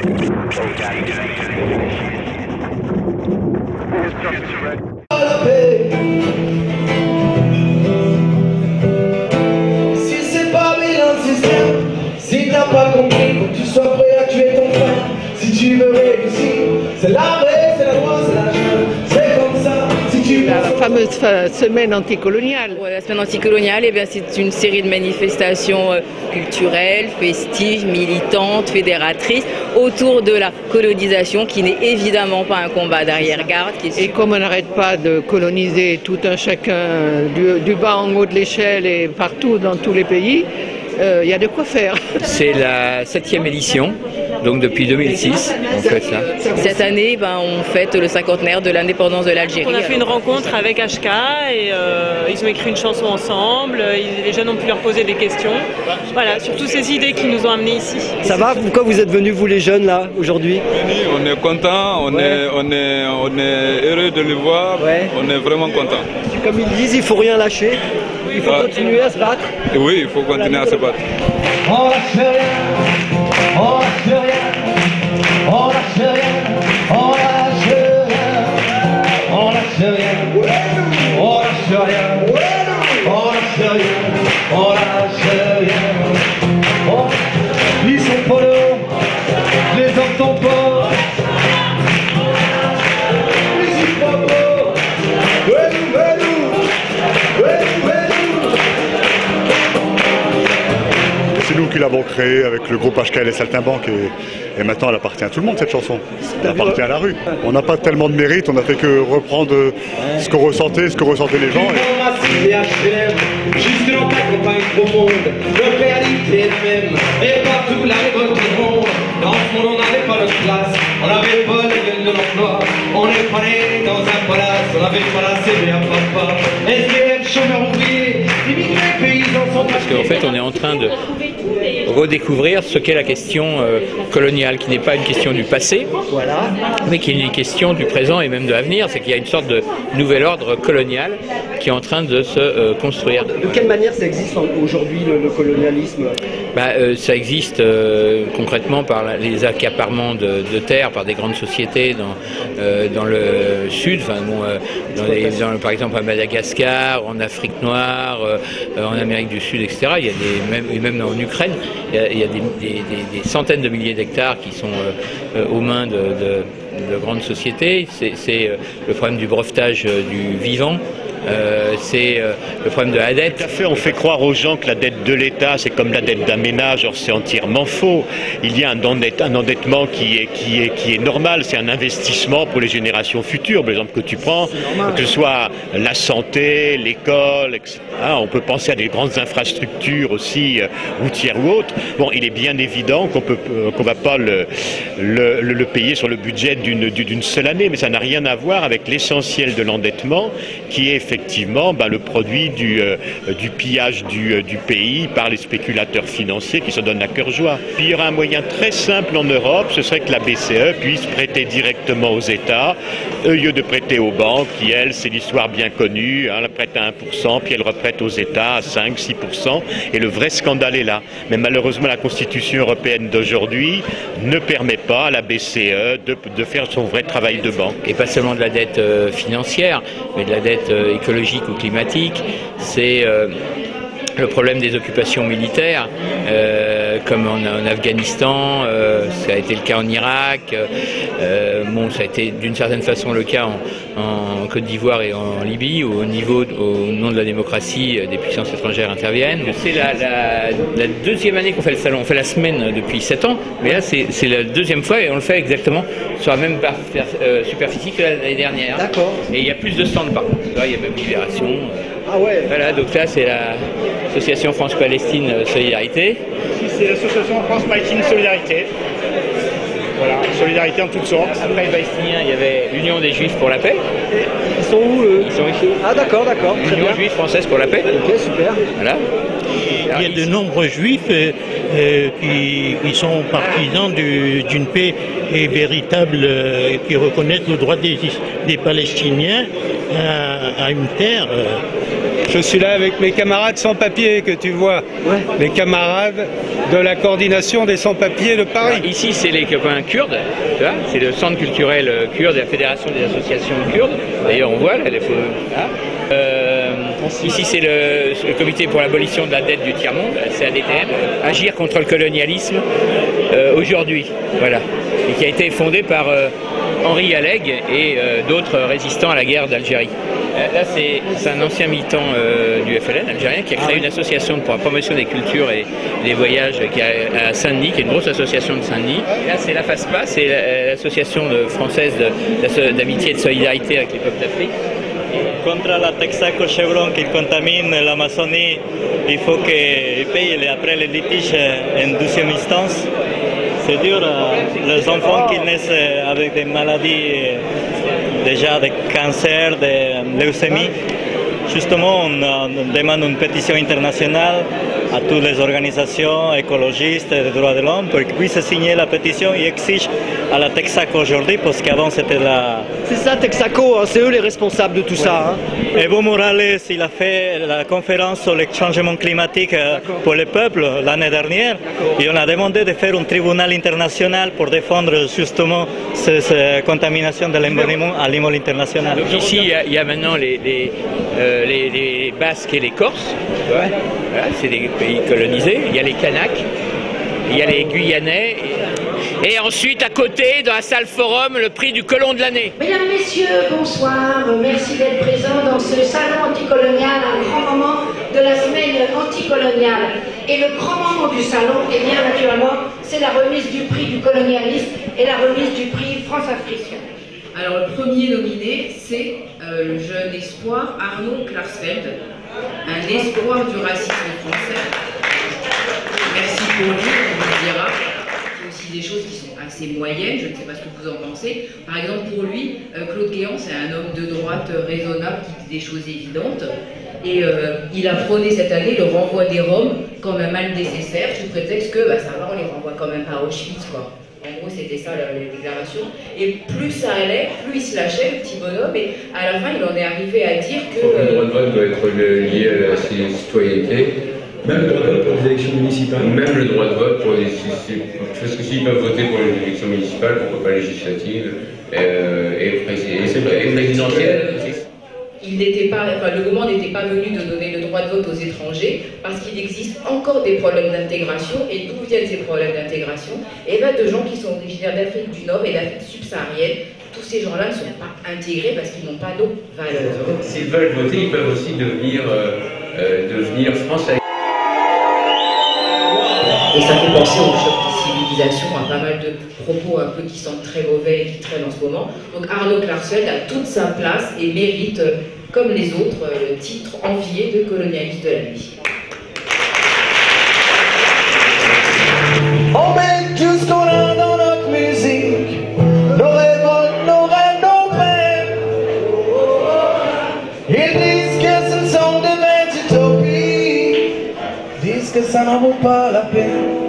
Si c'est pas bien le système, si t'as pas compris, faut que tu sois prêt à tuer ton frère. Si tu veux réussir, c'est l'armée, c'est la loi, c'est la jungle, c'est comme ça. Si tu La fameuse semaine anticoloniale. La semaine anticoloniale, eh bien, c'est une série de manifestations culturelles, festives, militantes, fédératrices autour de la colonisation qui n'est évidemment pas un combat d'arrière-garde. Et comme on n'arrête pas de coloniser tout un chacun du bas en haut de l'échelle et partout dans tous les pays, il y a de quoi faire. C'est la 7e édition, donc depuis 2006, on fait ça. Cette année, on fête le cinquantenaire de l'indépendance de l'Algérie. On a fait une rencontre avec HK et ils ont écrit une chanson ensemble, les jeunes ont pu leur poser des questions. Voilà, surtout ces idées qui nous ont amenés ici. Ça va? Pourquoi vous êtes venus, vous les jeunes, là, aujourd'hui? On est contents, on est heureux de les voir, on est vraiment contents. Comme ils disent, il ne faut rien lâcher, il faut continuer à se battre. Oui, il faut continuer à se battre. On lâche rien, on lâche rien, on lâche rien, on lâche rien, on lâche rien, on lâche rien, on lâche rien, on lâche rien. Ils sont pas là, je les entends pas. Ils sont pas là. C'est nous qui l'avons créée avec le groupe HK et les Saltimbanques et maintenant elle appartient à tout le monde, cette chanson. Elle appartient à la rue. On n'a pas tellement de mérite, on n'a fait que reprendre ce que ressentaient les gens. Jusque dans ta campagne au monde, le réalité est la même. Et partout la révolte du monde. Dans ce monde on n'avait pas de place, on n'avait pas la gueule de l'emploi. On est pas né dans un palace, on n'avait pas la CV à papa. SDF, chômeurs ouvriers, immigrés, paysans sans Parce qu'en fait on est en train de redécouvrir ce qu'est la question coloniale, qui n'est pas une question du passé, mais qui est une question du présent et même de l'avenir. C'est qu'il y a une sorte de nouvel ordre colonial qui est en train de se construire. De quelle manière ça existe aujourd'hui, le colonialisme? Ça existe concrètement par les accaparements de terres par des grandes sociétés dans le sud, par exemple à Madagascar, en Afrique noire, en Amérique du Sud, etc. Il y a même en Ukraine, il y a des centaines de milliers d'hectares qui sont aux mains de grandes sociétés. C'est le problème du brevetage du vivant. C'est le problème de la dette. Tout à fait, on fait croire aux gens que la dette de l'État c'est comme la dette d'un ménage, or c'est entièrement faux. Il y a un endettement qui est normal, c'est un investissement pour les générations futures. Par exemple, que tu prends, que ce soit la santé, l'école, etc. On peut penser à des grandes infrastructures aussi, routières ou autres. Bon, il est bien évident qu'on va pas le payer sur le budget d'une seule année, mais ça n'a rien à voir avec l'essentiel de l'endettement, qui est effectivement le produit du pillage du pays par les spéculateurs financiers qui se donnent à cœur joie. Il y aura un moyen très simple en Europe, ce serait que la BCE puisse prêter directement aux États, au lieu de prêter aux banques, qui elles, c'est l'histoire bien connue, elle prête à 1%, puis elle reprête aux États à 5-6%, et le vrai scandale est là. Mais malheureusement, la Constitution européenne d'aujourd'hui ne permet pas à la BCE de faire son vrai travail de banque. Et pas seulement de la dette financière, mais de la dette écologique ou climatique. C'est le problème des occupations militaires, comme en Afghanistan, ça a été le cas en Irak, ça a été d'une certaine façon le cas en Côte d'Ivoire et en Libye, au nom de la démocratie, des puissances étrangères interviennent. C'est la deuxième année qu'on fait le salon, on fait la semaine depuis 7 ans, mais là c'est la deuxième fois et on le fait exactement sur la même superficie que l'année dernière. D'accord. Et il y a plus de stands par contre, là il y a même Libération. Ah ouais. Voilà, donc là c'est l'association France-Palestine Solidarité. Ici c'est l'association France-Palestine Solidarité. Voilà, solidarité en toutes sortes. Après les Palestiniens, il y avait l'Union des Juifs pour la paix. Et ils sont où eux? Ils sont ici. Ah d'accord. L'Union juive française pour la paix. Ok, super. Voilà. Il y a de nombreux juifs qui sont partisans d'une paix véritable, qui reconnaissent le droit des Palestiniens à une terre Je suis là avec mes camarades sans-papiers que tu vois. Ouais. Les camarades de la coordination des sans-papiers de Paris. Alors, ici, c'est les copains kurdes. C'est le centre culturel kurde et la fédération des associations kurdes. D'ailleurs, on voit là, les photos. Ici, c'est le comité pour l'abolition de la dette du tiers-monde, c'est ADTM, agir contre le colonialisme aujourd'hui, voilà, et qui a été fondé par Henri Alleg et d'autres résistants à la guerre d'Algérie. Là, c'est un ancien militant du FLN algérien qui a créé une association pour la promotion des cultures et des voyages qui est à Saint-Denis, qui est une grosse association de Saint-Denis. Là, c'est la FASPA, c'est l'association française d'amitié et de solidarité avec les peuples d'Afrique. Contre la Texaco Chevron qui contamine l'Amazonie, il faut qu'ils payent après les litiges en deuxième instance. C'est dur, les enfants qui naissent avec des maladies, déjà des cancers, des leucémies. Justement, on demande une pétition internationale à toutes les organisations écologistes des droits de l'homme pour qu'ils puissent signer la pétition et exigent à la Texaco aujourd'hui, parce qu'avant c'était la... C'est ça Texaco, hein, c'est eux les responsables de tout ça. Hein. Evo Morales, il a fait la conférence sur le changement climatique pour le peuple l'année dernière et on a demandé de faire un tribunal international pour défendre justement cette contamination de l'environnement à l'échelle internationale. Donc ici, il y a maintenant les Basques et les Corses, voilà, c'est des pays colonisés, il y a les Kanaks, il y a les Guyanais, et ensuite à côté, dans la salle Forum, le prix du colon de l'année. Mesdames, Messieurs, bonsoir, merci d'être présents dans ce salon anticolonial, un grand moment de la semaine anticoloniale. Et le grand moment du salon, eh bien naturellement, c'est la remise du prix du colonialisme et la remise du prix France-Afrique. Alors le premier nominé, c'est le jeune espoir Arnaud Klarsfeld, un espoir du racisme français. Merci pour lui, on vous dira. C'est aussi des choses qui sont assez moyennes, je ne sais pas ce que vous en pensez. Par exemple pour lui, Claude Guéant, c'est un homme de droite raisonnable qui dit des choses évidentes. Et il a prôné cette année le renvoi des Roms comme un mal nécessaire, sous prétexte que ça va, on les renvoie quand même pas à Auschwitz, quoi. En gros, c'était ça la déclaration. Et plus ça allait, plus il se lâchait, le petit bonhomme. Et à la fin, il en est arrivé à dire que... Le droit de vote doit être lié à la citoyenneté. Même le droit de vote pour les élections municipales. Même le droit de vote pour les... Parce que s'ils peuvent voter pour les élections municipales, pourquoi pas législatives et présidentielles. Il n'était pas, le moment n'était pas venu de donner le droit de vote aux étrangers parce qu'il existe encore des problèmes d'intégration. Et d'où viennent ces problèmes d'intégration? Et bien de gens qui sont originaires d'Afrique du Nord et d'Afrique subsaharienne. Tous ces gens-là ne sont pas intégrés parce qu'ils n'ont pas nos valeurs. S'ils veulent voter, ils peuvent aussi devenir français. Et ça fait penser au choc de civilisation, à pas mal de propos un peu qui sentent très mauvais et qui traînent en ce moment. Donc Arnaud Klarsfeld a toute sa place et mérite, comme les autres, le titre envié de colonialiste de l'année. On met tout ce qu'on a dans notre musique, nos révoltes, nos rêves, nos peines. Ils disent que ce sont des bêtes utopies, disent que ça n'en vaut pas la peine.